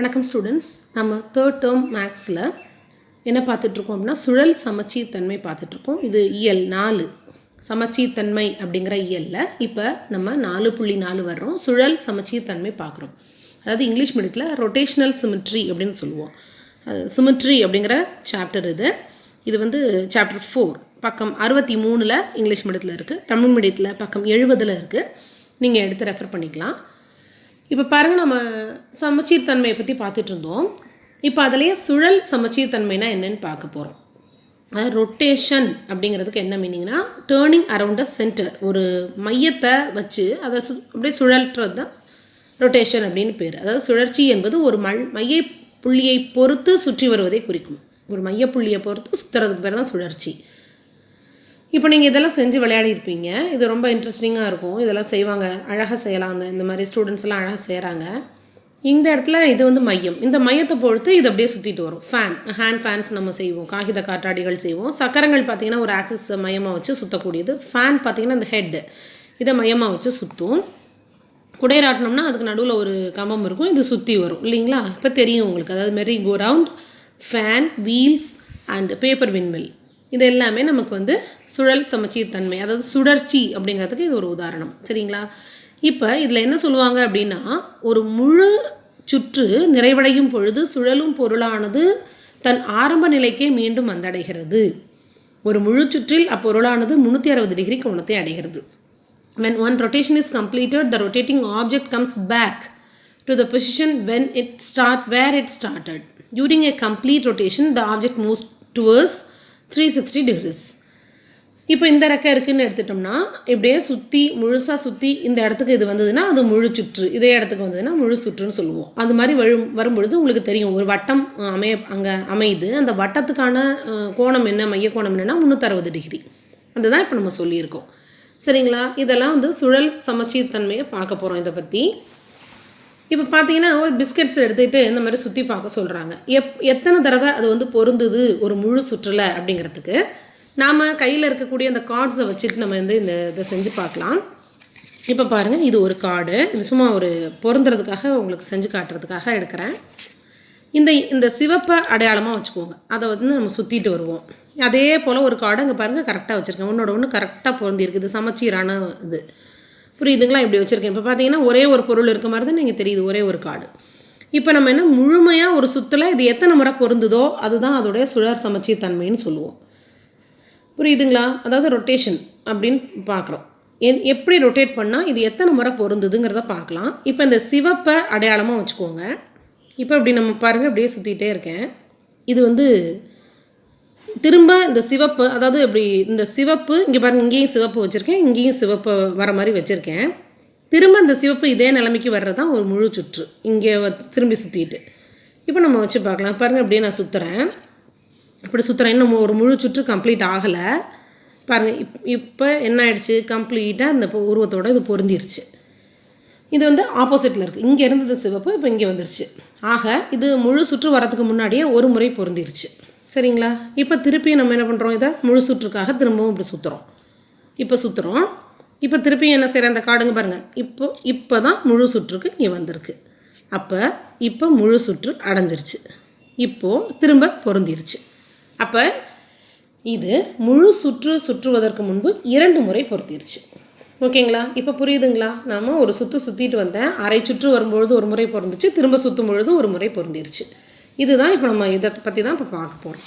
வணக்கம் ஸ்டூடெண்ட்ஸ். நம்ம third term மேக்ஸில் என்ன பார்த்துட்ருக்கோம் அப்படின்னா சுழல் சமச்சீர் தன்மை பார்த்துட்ருக்கோம். இது இயல் 4 சமச்சீர் தன்மை அப்படிங்கிற இயலில் இப்போ நம்ம 4.4 வர்றோம். சுழல் சமச்சீர் தன்மை பார்க்குறோம். அதாவது இங்கிலீஷ் மீடியத்தில் ரொட்டேஷ்னல் சிமெட்ரி அப்படின்னு சொல்லுவோம். சிமெட்ரி அப்படிங்கிற சாப்டர் இது வந்து சாப்டர் 4 பக்கம் 63 இங்கிலீஷ் மீடியத்தில் இருக்குது. தமிழ் மீடியத்தில் பக்கம் 70 இருக்குது. நீங்கள் எடுத்து ரெஃபர் பண்ணிக்கலாம். இப்போ பாருங்கள், நம்ம சமச்சீர் தன்மையை பற்றி பார்த்துட்டு இருந்தோம். இப்போ அதிலேயே சுழல் சமச்சீர் தன்மைனா என்னென்னு பார்க்க போகிறோம். அதாவது ரொட்டேஷன் அப்படிங்கிறதுக்கு என்ன மீனிங்னா டேர்னிங் அரவுண்ட் த சென்டர், ஒரு மையத்தை வச்சு அதை அப்படியே சுழல்றது தான் ரொட்டேஷன் அப்படின்னு பேர். அதாவது சுழற்சி என்பது ஒரு மைய புள்ளியை பொறுத்து சுற்றி வருவதை குறிக்கும். ஒரு மையப்புள்ளியை பொறுத்து சுற்றுறதுக்கு பேர் தான் சுழற்சி. இப்போ நீங்கள் இதெல்லாம் செஞ்சு விளையாடி இருப்பீங்க. இது ரொம்ப இன்ட்ரெஸ்டிங்காக இருக்கும். இதெல்லாம் செய்வாங்க, அழகாக செய்யலாம். இந்த மாதிரி ஸ்டூடெண்ட்ஸ் எல்லாம் அழகாக செய்கிறாங்க. இந்த இடத்துல இது வந்து மையம். இந்த மையத்தை பொறுத்து இது அப்படியே சுற்றிட்டு வரும். ஹேண்ட் ஃபேன்ஸ் நம்ம செய்வோம், காகித காற்றாடிகள் செய்வோம். சக்கரங்கள் பார்த்திங்கன்னா ஒரு ஆக்சிஸ் மையமாக வச்சு சுற்றக்கூடியது. ஃபேன் பார்த்திங்கன்னா இந்த ஹெட் இதை மையமாக வச்சு சுற்றும். குடைராட்டினோம்னா அதுக்கு நடுவில் ஒரு கம்பம் இருக்கும், இது சுற்றி வரும் இல்லைங்களா? இப்போ தெரியும் உங்களுக்கு. அதாவது merry go round, fan, wheels and paper windmill, இது எல்லாமே நமக்கு வந்து சுழல் சமச்சீர் தன்மை, அதாவது சுழற்சி அப்படிங்கிறதுக்கு இது ஒரு உதாரணம். சரிங்களா? இப்போ இதில் என்ன சொல்லுவாங்க அப்படின்னா, ஒரு முழு சுற்று நிறைவடையும் பொழுது சுழலும் பொருளானது தன் ஆரம்ப நிலைக்கே மீண்டும் வந்தடைகிறது. ஒரு முழு சுற்றில் அப்பொருளானது 360 டிகிரி கோணத்தை அடைகிறது. When one rotation is completed, the rotating object comes back to the position where it started. During a complete rotation, the object moves towards 360 degrees. இப்போ இந்த ரெக்கை இருக்குதுன்னு எடுத்துட்டோம்னா இப்படியே சுற்றி முழுசாக சுற்றி இந்த இடத்துக்கு இது வந்ததுன்னா அது முழு சுற்று, இதே இடத்துக்கு வந்ததுன்னா முழு சுற்றுன்னு சொல்லுவோம். அது மாதிரி வரும்பொழுது உங்களுக்கு தெரியும், ஒரு வட்டம் அங்கே அமையுது. அந்த வட்டத்துக்கான கோணம் என்ன, மைய கோணம் என்னென்னா 360 டிகிரி. அதுதான் இப்போ நம்ம சொல்லியிருக்கோம். சரிங்களா? இதெல்லாம் வந்து சுழல் சமச்சீர் தன்மையை பார்க்க போகிறோம். இதை பற்றி இப்போ பார்த்தீங்கன்னா ஒரு பிஸ்கெட்ஸ் எடுத்துகிட்டு இந்த மாதிரி சுற்றி பார்க்க சொல்கிறாங்க. எத்தனை தடவை அது வந்து பொருந்துது ஒரு முழு சுற்றில் அப்படிங்கிறதுக்கு நாம் கையில் இருக்கக்கூடிய அந்த கார்ட்ஸை வச்சுட்டு நம்ம வந்து இதை செஞ்சு பார்க்கலாம். இப்போ பாருங்கள், இது ஒரு கார்டு. இது சும்மா ஒரு பொருந்துறதுக்காக உங்களுக்கு செஞ்சு காட்டுறதுக்காக எடுக்கிறேன். இந்த சிவப்பை அடையாளமாக வச்சுக்கோங்க. அதை வந்து நம்ம சுற்றிட்டு வருவோம். அதே போல் ஒரு கார்டு அங்கே பாருங்கள் கரெக்டாக வச்சுருக்கேன். ஒன்று கரெக்டாக பொருந்திருக்கு. இது சமச்சீரான இது. புரியுதுங்களா? இப்படி வச்சுருக்கேன். இப்போ பார்த்தீங்கன்னா ஒரே ஒரு பொருள் இருக்க மாதிரி தான் நீங்கள் தெரியுது, ஒரே ஒரு கார்டு. இப்போ நம்ம என்ன முழுமையாக ஒரு சுற்றில் இது எத்தனை முறை பொருந்துதோ அதுதான் அதோடைய சுழல் சமச்சீர் தன்மைன்னு சொல்லுவோம். புரியுதுங்களா? அதாவது ரொட்டேஷன் அப்படின்னு பார்க்குறோம். எப்படி ரொட்டேட் பண்ணால் இது எத்தனை முறை பொருந்துதுங்கிறத பார்க்கலாம். இப்போ இந்த சிவப்பை அடையாளமாக வச்சுக்கோங்க. இப்போ இப்படி நம்ம பாருங்கள், அப்படியே சுற்றிகிட்டே இருக்கேன். இது வந்து திரும்ப இந்த சிவப்பு, அதாவது இப்படி இந்த சிவப்பு இங்கே பாருங்கள், இங்கேயும் சிவப்பு வச்சுருக்கேன், இங்கேயும் சிவப்பு வர மாதிரி வச்சுருக்கேன். திரும்ப இந்த சிவப்பு இதே நிலைமைக்கு வர்றது தான் ஒரு முழு சுற்று. இங்கே திரும்பி சுற்றிட்டு இப்போ நம்ம வச்சு பார்க்கலாம். பாருங்கள், அப்படியே நான் சுற்றுறேன். இப்படி சுற்றுறேன். இன்னும் ஒரு முழு சுற்று கம்ப்ளீட் ஆகலை. பாருங்கள், இப்போ என்ன ஆயிடுச்சு, கம்ப்ளீட்டாக இந்த உருவத்தோடு இது பொருந்திருச்சு. இது வந்து ஆப்போசிட்டில் இருக்குது. இங்கே இருந்தது சிவப்பு, இப்போ இங்கே வந்துருச்சு. ஆக இது முழு சுற்று வரதுக்கு முன்னாடியே ஒரு முறை பொருந்திருச்சு. சரிங்களா? இப்போ திருப்பியும் நம்ம என்ன பண்ணுறோம், இதை முழு சுற்றுக்காக திரும்பவும் இப்படி சுற்றுறோம். இப்போ திருப்பியும் என்ன செய்கிறேன், அந்த காடுங்க பாருங்கள், இப்போ தான் முழு சுற்றுக்கு இங்கே வந்திருக்கு. இப்போ முழு சுற்று அடைஞ்சிருச்சு. இப்போது திரும்ப பொருந்திருச்சு. அப்போ இது முழு சுற்றுவதற்கு முன்பு 2 முறை பொருந்திருச்சு. ஓகேங்களா? இப்போ புரியுதுங்களா? நாம் ஒரு சுற்றிட்டு வந்தேன், அரை சுற்று வரும்பொழுது ஒரு முறை பொருந்துச்சு, திரும்ப சுற்றும் பொழுது ஒரு முறை பொருந்திருச்சு. இதுதான் இப்போ நம்ம இதை பற்றி தான் இப்போ பார்க்க போகிறோம்.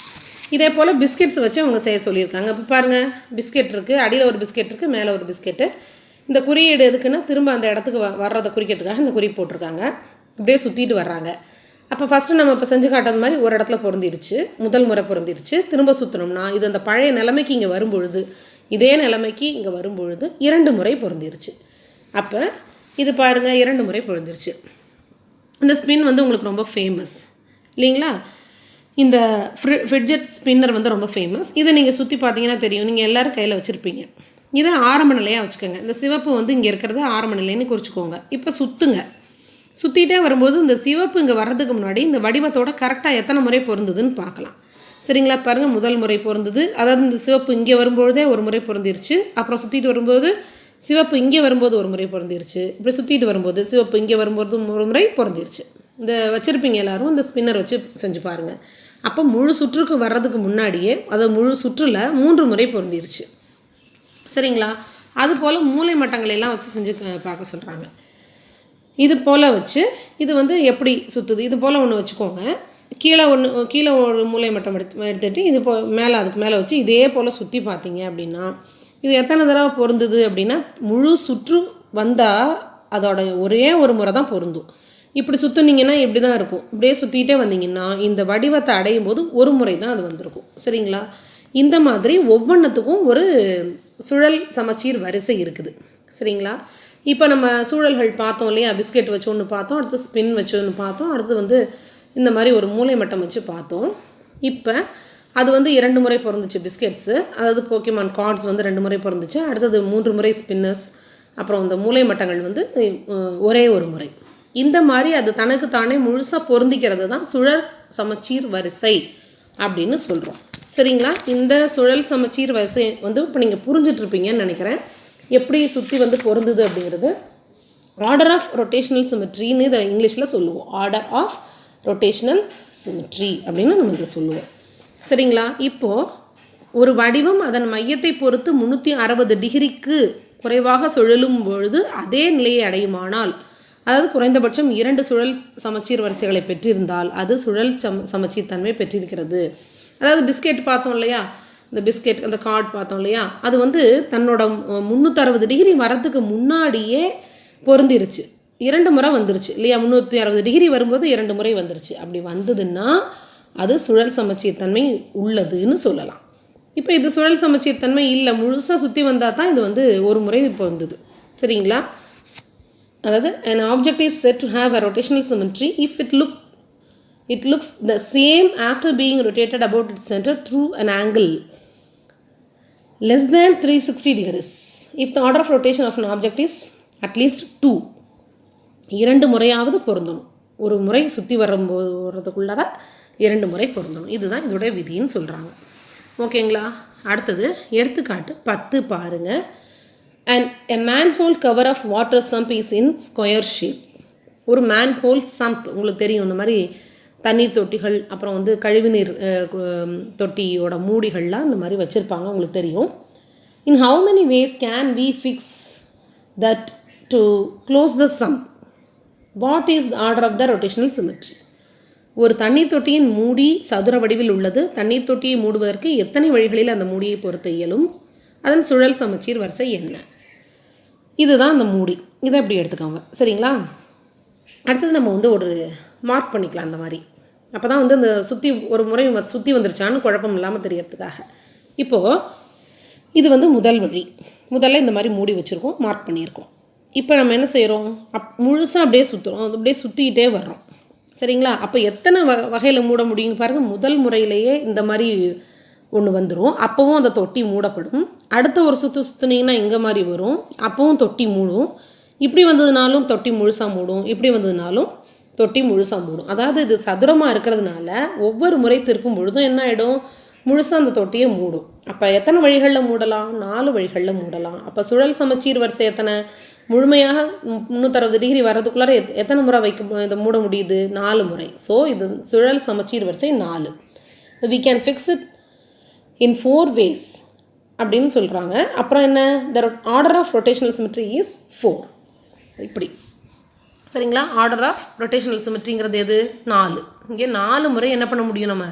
இதே போல் பிஸ்கெட்ஸ் வச்சு அவங்க செய்ய சொல்லியிருக்காங்க. இப்போ பாருங்கள், பிஸ்கெட் இருக்குது, அடியில் ஒரு பிஸ்கெட் இருக்குது, மேலே ஒரு பிஸ்கெட்டு. இந்த குறியீடு எதுக்குன்னா திரும்ப அந்த இடத்துக்கு வர்றதை குறிக்கிறதுக்காக இந்த குறி போட்டிருக்காங்க. இப்படியே சுற்றிட்டு வர்றாங்க. அப்போ ஃபஸ்ட்டு நம்ம இப்போ செஞ்சு காட்டுறது மாதிரி ஒரு இடத்துல பொருந்திருச்சு, முதல் முறை பொருந்திருச்சு. திரும்ப சுற்றினோம்னா இது அந்த பழைய நிலைமைக்கு இங்கே வரும்பொழுது, இதே நிலைமைக்கு இங்கே வரும்பொழுது 2 முறை பொருந்திருச்சு. அப்போ இது பாருங்கள், 2 முறை பொருந்திருச்சு. இந்த ஸ்பின் வந்து உங்களுக்கு ரொம்ப ஃபேமஸ் இல்லைங்களா? இந்த ஃபிட்ஜெட் ஸ்பின்னர் வந்து ரொம்ப ஃபேமஸ். இதை நீங்கள் சுற்றி பார்த்தீங்கன்னா தெரியும், நீங்கள் எல்லோரும் கையில் வச்சுருப்பீங்க. இதை ஆரம்ப நிலையாக வச்சுக்கோங்க. இந்த சிவப்பு வந்து இங்கே இருக்கிறது ஆரம்ப நிலைன்னு குறிச்சிக்கோங்க. இப்போ சுற்றிட்டே வரும்போது இந்த சிவப்பு இங்கே வர்றதுக்கு முன்னாடி இந்த வடிவத்தோட கரெக்டாக எத்தனை முறை பொருந்துதுன்னு பார்க்கலாம். சரிங்களா? பாருங்கள், முதல் முறை பொருந்துது. அதாவது இந்த சிவப்பு இங்கே வரும்பொழுதே ஒரு முறை பொருந்திருச்சு. அப்புறம் சுற்றிட்டு வரும்போது சிவப்பு இங்கே வரும்போது ஒரு முறை பொருந்திருச்சு. இப்படி சுற்றிட்டு வரும்போது சிவப்பு இங்கே வரும்போது ஒரு முறை பொருந்திருச்சு. இந்த வச்சுருப்பீங்க எல்லோரும், இந்த ஸ்பின்னர் வச்சு செஞ்சு பாருங்கள். அப்போ முழு சுற்றுக்கு வர்றதுக்கு முன்னாடியே அதை முழு சுற்றில் 3 முறை பொருந்திருச்சு. சரிங்களா? அதுபோல் மூலை மட்டங்களெல்லாம் வச்சு செஞ்சு பார்க்க சொல்கிறாங்க. இது போல் வச்சு இது வந்து எப்படி சுற்றுது, இது போல் ஒன்று வச்சுக்கோங்க. கீழே ஒரு மூலை மட்டம் எடுத்துகிட்டு இது மேலே அதுக்கு மேலே வச்சு இதே போல் சுற்றி பார்த்தீங்க அப்படின்னா இது எத்தனை தடவை பொருந்துது அப்படின்னா முழு சுற்று வந்தால் அதோட ஒரே ஒரு முறை தான் பொருந்தும். இப்படி சுற்றுனீங்கன்னா இப்படி தான் இருக்கும். இப்படியே சுற்றிக்கிட்டே வந்தீங்கன்னா இந்த வடிவத்தை அடையும் போது ஒரு முறை தான் அது வந்திருக்கும். சரிங்களா? இந்த மாதிரி ஒவ்வொன்றுத்துக்கும் ஒரு சுழல் சமச்சீர் வரிசை இருக்குது. சரிங்களா? இப்போ நம்ம சூழல்கள் பார்த்தோம் இல்லையா? பிஸ்கெட் வச்சு ஒன்று பார்த்தோம், அடுத்து ஸ்பின் வச்சு ஒன்று பார்த்தோம், அடுத்து வந்து இந்த மாதிரி ஒரு மூலை மட்டம் வச்சு பார்த்தோம். இப்போ அது வந்து 2 முறை பொருந்துச்சு பிஸ்கெட்ஸு, அதாவது போக்கிமான் கார்ட்ஸ் வந்து 2 முறை பொருந்துச்சு. அடுத்தது 3 முறை ஸ்பின்னர்ஸ், அப்புறம் இந்த மூலை மட்டங்கள் வந்து ஒரே ஒரு முறை. இந்த மாதிரி அது தனக்கு தானே முழுசாக பொருந்திக்கிறது தான் சுழல் சமச்சீர் வரிசை அப்படின்னு சொல்கிறோம். சரிங்களா? இந்த சுழல் சமச்சீர் வரிசை வந்து இப்போ நீங்கள் புரிஞ்சிட்ருப்பீங்கன்னு நினைக்கிறேன். எப்படி சுற்றி வந்து பொருந்துது அப்படிங்கிறது ஆர்டர் ஆஃப் ரொட்டேஷனல் சிமெட்ரின்னு இதை இங்கிலீஷில் சொல்லுவோம். ஆர்டர் ஆஃப் ரொட்டேஷனல் சிமெட்ரி அப்படின்னு நம்ம இதை சொல்லுவோம். சரிங்களா? இப்போது ஒரு வடிவம் அதன் மையத்தை பொறுத்து 360 டிகிரிக்கு குறைவாக சுழலும் பொழுது அதே நிலையை அடையுமானால், அதாவது குறைந்தபட்சம் 2 சுழல் சமச்சீர் வரிசைகளை பெற்றிருந்தால் அது சுழல் சமச்சீர் தன்மை பெற்றிருக்கிறது. அதாவது பிஸ்கெட் பார்த்தோம் இல்லையா? இந்த பிஸ்கெட் அந்த கார்டு பார்த்தோம் இல்லையா? அது வந்து தன்னோட 360 டிகிரி வரத்துக்கு முன்னாடியே பொருந்திருச்சு. 2 முறை வந்துருச்சு இல்லையா? 360 டிகிரி வரும்போது 2 முறை வந்துருச்சு. அப்படி வந்ததுன்னா அது சுழல் சமச்சீர் தன்மை உள்ளதுன்னு சொல்லலாம். இப்போ இது சுழல் சமச்சீர் தன்மை இல்லை, முழுசாக சுற்றி வந்தால் தான் இது வந்து ஒரு முறை பொருந்தது. சரிங்களா? அதாவது an object is said to have a rotational symmetry if it looks the same after being rotated about its center through an angle less than 360 degrees if the order of rotation of an object is at least 2. 2 முறையாவது பொருந்தணும். ஒரு முறை சுற்றி வரதுக்குள்ளார 2 முறை பொருந்தணும். இதுதான் இதோடைய விதின்னு சொல்கிறாங்க. ஓகேங்களா? அடுத்தது எடுத்துக்காட்டு 10 பாருங்கள். And a manhole cover of water sump is in square shape. ஒரு manhole sump உங்களுக்கு தெரியும், இந்த மாதிரி தண்ணீர் தொட்டிகள் அப்புறம் வந்து கழிவுநீர் தொட்டியோட மூடிகள்லாம் இந்த மாதிரி வச்சுருப்பாங்க, உங்களுக்கு தெரியும். In how many ways can we fix that to close the sump? What is the order of the rotational symmetry? ஒரு தண்ணீர் தொட்டியின் மூடி சதுர வடிவில் உள்ளது. தண்ணீர் தொட்டியை மூடுவதற்கு எத்தனை வழிகளில் அந்த மூடியை பொறுத்த இயலும்? அதன் சுழல் சமச்சீர் வரிசை என்ன? இதுதான் அந்த மூடி. இதை எப்படி எடுத்துக்கோங்க. சரிங்களா? அடுத்தது நம்ம வந்து ஒரு மார்க் பண்ணிக்கலாம் அந்த மாதிரி. அப்போ தான் வந்து அந்த சுற்றி ஒரு முறை சுற்றி வந்துருச்சான்னு குழப்பம் இல்லாமல் தெரியறதுக்காக. இப்போது இது வந்து முதல் வழி. முதல்ல இந்த மாதிரி மூடி வச்சுருக்கோம், மார்க் பண்ணியிருக்கோம். இப்போ நம்ம என்ன செய்கிறோம்? முழுசாக அப்படியே சுற்றுறோம், அப்படியே சுற்றிக்கிட்டே வர்றோம். சரிங்களா? அப்போ எத்தனை வகையில் மூட முடியும்னு பாருங்கள். முதல் முறையிலேயே இந்த மாதிரி ஒன்று வந்துடும், அப்போவும் அந்த தொட்டி மூடப்படும். அடுத்த ஒரு சுற்றுனீங்கன்னா இங்கே மாதிரி வரும், அப்போவும் தொட்டி மூடும். இப்படி வந்ததுனாலும் தொட்டி முழுசாக மூடும், இப்படி வந்ததுனாலும் தொட்டி முழுசாக மூடும். அதாவது இது சதுரமாக இருக்கிறதுனால ஒவ்வொரு முறை திருப்பும் பொழுதும் என்ன ஆகிடும்? முழுசாக அந்த தொட்டியை மூடும். அப்போ எத்தனை வழிகளில் மூடலாம்? 4 வழிகளில் மூடலாம். அப்போ சுழல் சமச்சீர் வரிசை எத்தனை? முழுமையாக 360 டிகிரி வர்றதுக்குள்ளார எத்தனை முறை இதை மூட முடியுது? 4 முறை. ஸோ இது சுழல் சமச்சீர் வரிசை 4. we can fix it in 4 ways அப்படின்னு சொல்கிறாங்க. அப்புறம் என்ன? the order of rotational symmetry is 4. இப்படி. சரிங்களா? ஆர்டர் ஆஃப் ரொட்டேஷனல் சிமெட்ரிங்கிறது எது? 4. இங்கே 4 முறை என்ன பண்ண முடியும்? நம்ம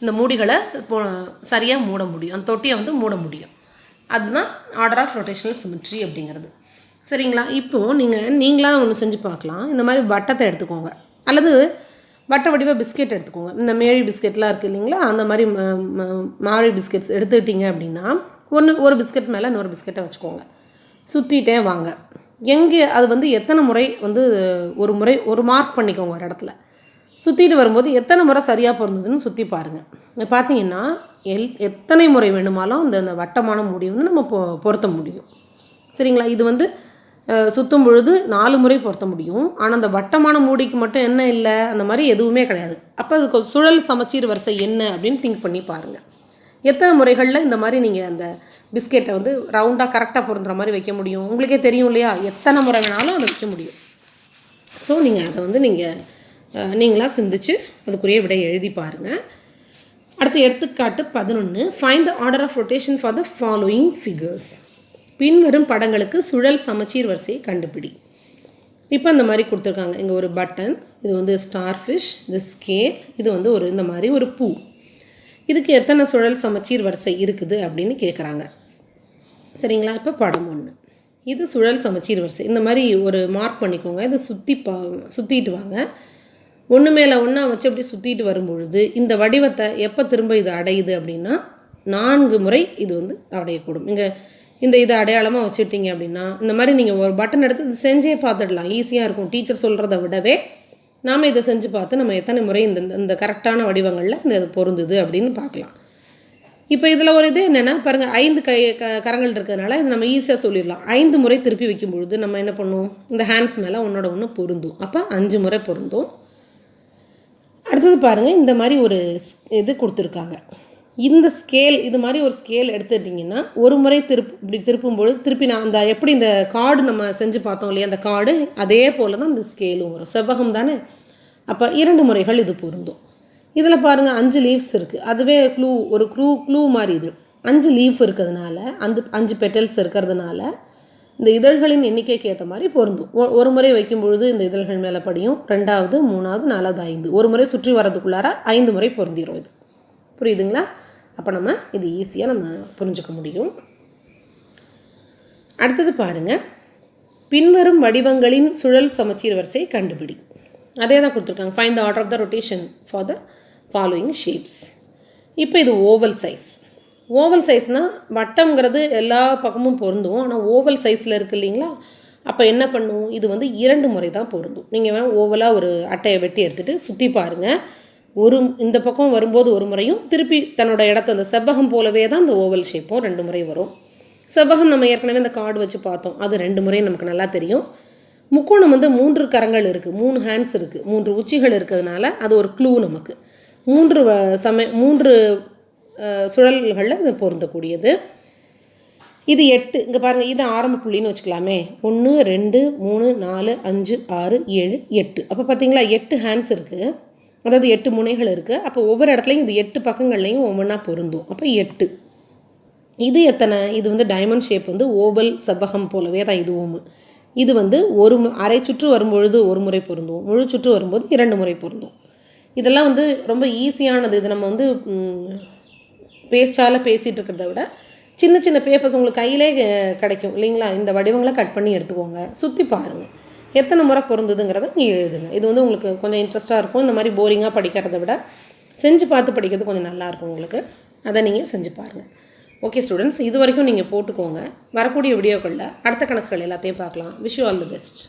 இந்த மூடிகளை சரியாக மூட முடியும், அந்த தொட்டியை வந்து மூட முடியும். அதுதான் ஆர்டர் ஆஃப் ரொட்டேஷனல் சிமெட்ரி அப்படிங்கிறது. சரிங்களா? இப்போது நீங்களாக ஒன்று செஞ்சு பார்க்கலாம். இந்த மாதிரி வட்டத்தை எடுத்துக்கோங்க, அல்லது வட்ட வடிவ பிஸ்கெட் எடுத்துக்கோங்க. இந்த மேரி பிஸ்கெட்லாம் இருக்குது இல்லைங்களா? அந்த மாதிரி மாரி பிஸ்கெட்ஸ் எடுத்துக்கிட்டிங்க அப்படின்னா ஒரு பிஸ்கெட் மேலே இன்னொரு பிஸ்கெட்டை வச்சுக்கோங்க, சுற்றிட்டே வாங்க. எங்கே அது வந்து எத்தனை முறை வந்து ஒரு மார்க் பண்ணிக்கோங்க ஒரு இடத்துல. சுற்றிட்டு வரும்போது எத்தனை முறை சரியாக பொருந்ததுன்னு சுற்றி பாருங்கள். பார்த்தீங்கன்னா எத்தனை முறை வேணுமாலும் அந்த வட்டமான மூடி வந்து நம்ம பொருத்த முடியும். சரிங்களா? இது வந்து சுற்றும் பொழுது 4 முறை பொருத்த முடியும். ஆனால் அந்த வட்டமான மூடிக்கு மட்டும் என்ன இல்லை? அந்த மாதிரி எதுவுமே கிடையாது. அப்போ அதுக்கு சுழல் சமச்சீர் வரிசை என்ன அப்படின்னு திங்க் பண்ணி பாருங்கள். எத்தனை முறைகளில் இந்த மாதிரி நீங்கள் அந்த பிஸ்கெட்டை வந்து ரவுண்டாக கரெக்டாக பொருந்துற மாதிரி வைக்க முடியும்? உங்களுக்கே தெரியும் இல்லையா? எத்தனை முறை வேணாலும் அதை வைக்க முடியும். ஸோ நீங்கள் அதை வந்து நீங்கள் நீங்களாக சிந்திச்சு அதுக்குரிய விடை எழுதி பாருங்கள். அடுத்த எடுத்துக்காட்டு 11. Find the order of rotation for the following figures. பின்வரும் படங்களுக்கு சுழல் சமச்சீர் வரிசையை கண்டுபிடி. இப்போ இந்த மாதிரி கொடுத்துருக்காங்க. இங்கே ஒரு பட்டன், இது வந்து ஸ்டார் ஃபிஷ், இது ஸ்கேல், இது வந்து ஒரு இந்த மாதிரி ஒரு பூ. இதுக்கு எத்தனை சுழல் சமச்சீர் வரிசை இருக்குது அப்படின்னு கேட்குறாங்க. சரிங்களா? இப்போ படம் 1. இது சுழல் சமச்சீர் வரிசை. இந்த மாதிரி ஒரு மார்க் பண்ணிக்கோங்க. இதை சுற்றிட்டு வாங்க. ஒன்று மேலே ஒன்றா வச்சு அப்படி சுற்றிட்டு வரும்பொழுது இந்த வடிவத்தை எப்போ திரும்ப இது அடையுது அப்படின்னா 4 முறை இது வந்து அடையக்கூடும். இங்கே இதை அடையாளமாக வச்சுட்டிங்க அப்படின்னா இந்த மாதிரி நீங்கள் ஒரு பட்டன் எடுத்து இது செஞ்சே பார்த்துடலாம். ஈஸியாக இருக்கும். டீச்சர் சொல்கிறத விடவே நாம் இதை செஞ்சு பார்த்து நம்ம எத்தனை முறை இந்த கரெக்டான வடிவங்களில் இது பொருந்துது அப்படின்னு பார்க்கலாம். இப்போ இதில் ஒரு இது என்னென்னா பாருங்கள், 5 கரங்கள் இருக்கிறதுனால இது நம்ம ஈஸியாக சொல்லிடலாம். 5 முறை திருப்பி வைக்கும் பொழுது நம்ம என்ன பண்ணுவோம், இந்த ஹேண்ட்ஸ் மேலே ஒன்றோட ஒன்று பொருந்தும். அப்போ 5 முறை பொருந்தும். அடுத்தது பாருங்கள், இந்த மாதிரி ஒரு இது கொடுத்துருக்காங்க. இந்த ஸ்கேல், இது மாதிரி ஒரு ஸ்கேல் எடுத்துட்டிங்கன்னா ஒரு முறை இப்படி திருப்பும்பொழுது திருப்பி நான் அந்த எப்படி இந்த கார்டு நம்ம செஞ்சு பார்த்தோம் இல்லையா, அந்த கார்டு அதே போல் தான் இந்த ஸ்கேலும் வரும். செவ்வகம் தானே. அப்போ 2 முறைகள் இது பொருந்தும். இதில் பாருங்கள் 5 லீவ்ஸ் இருக்குது. அதுவே ஒரு க்ளூ மாதிரி இது 5 லீஃப் இருக்கிறதுனால 5 பெட்டல்ஸ் இருக்கிறதுனால இந்த இதழ்களின் எண்ணிக்கைக்கு ஏற்ற மாதிரி பொருந்தும். ஒரு முறை வைக்கும்பொழுது இந்த இதழ்கள் மேலே படியும், 2வது 3வது 4வது 5, ஒரு முறை சுற்றி வரதுக்குள்ளார 5 முறை பொருந்திடும். இது புரியுதுங்களா? அப்போ நம்ம இது ஈஸியாக நம்ம புரிஞ்சுக்க முடியும். அடுத்தது பாருங்கள், பின்வரும் வடிவங்களின் சுழல் சமச்சீர் வரிசை கண்டுபிடி. அதே தான் கொடுத்துருக்காங்க. Find the order of the rotation for the following shapes. இப்போ இது ஓவல் சைஸ். ஓவல் சைஸ்னால் வட்டம்ங்கிறது எல்லா பக்கமும் பொருந்தும். ஆனால் ஓவல் சைஸில் இருக்குது இல்லைங்களா, அப்போ என்ன பண்ணுவோம், இது வந்து 2 முறை தான் பொருந்தும். நீங்கள் ஓவலாக ஒரு அட்டையை வெட்டி எடுத்துகிட்டு சுற்றி பாருங்கள். இந்த பக்கம் வரும்போது ஒரு முறையும், திருப்பி தன்னோட இடத்த அந்த செவ்வகம் போலவே தான் இந்த ஓவல் ஷேப்பும் 2 முறை வரும். செவ்வகம் நம்ம ஏற்கனவே இந்த கார்டு வச்சு பார்த்தோம், அது 2 முறை நமக்கு நல்லா தெரியும். முக்கோணம் வந்து 3 கரங்கள் இருக்குது, 3 ஹேண்ட்ஸ் இருக்குது, 3 உச்சிகள் இருக்கிறதுனால அது ஒரு க்ளூ நமக்கு. 3 சுழல்களில் இது பொருந்தக்கூடியது. இது 8. இங்கே பாருங்கள், இது ஆரம்ப புள்ளின்னு வச்சுக்கலாமே. 1 2 3 4 5 6 7 8. அப்போ பார்த்தீங்களா 8 ஹேண்ட்ஸ் இருக்குது, அதாவது 8 முனைகள் இருக்குது. அப்போ ஒவ்வொரு இடத்துலையும் இது 8 பக்கங்கள்லையும் ஒவ்வொன்றா பொருந்தும். அப்போ 8. இது எத்தனை, இது வந்து டைமண்ட் ஷேப் வந்து ஓவல் செவ்வகம் போலவே தான் இதுவும். இது வந்து அரை சுற்று வரும்பொழுது ஒரு முறை பொருந்தும், முழு சுற்று வரும்போது 2 முறை பொருந்தும். இதெல்லாம் வந்து ரொம்ப ஈஸியானது. இது நம்ம வந்து பேசிகிட்டு இருக்கிறத விட சின்ன சின்ன பேப்பர்ஸ் உங்களுக்கு கையிலே கிடைக்கும் இல்லைங்களா. இந்த வடிவங்களை கட் பண்ணி எடுத்துக்கோங்க, சுற்றி பாருங்கள், எத்தனை முறை பொருந்துதுங்கிறத நீங்கள் எழுதுங்க. இது வந்து உங்களுக்கு கொஞ்சம் இன்ட்ரெஸ்ட்டாக இருக்கும். இந்த மாதிரி போரிங்காக படிக்கிறத விட செஞ்சு பார்த்து படிக்கிறது கொஞ்சம் நல்லாயிருக்கும் உங்களுக்கு. அதை நீங்கள் செஞ்சு பாருங்கள். ஓகே ஸ்டூடெண்ட்ஸ், இது வரைக்கும் நீங்கள் போட்டுக்கோங்க. வரக்கூடிய வீடியோக்களில் அடுத்த கணக்குகள் எல்லாத்தையும் பார்க்கலாம். Wish you all the best.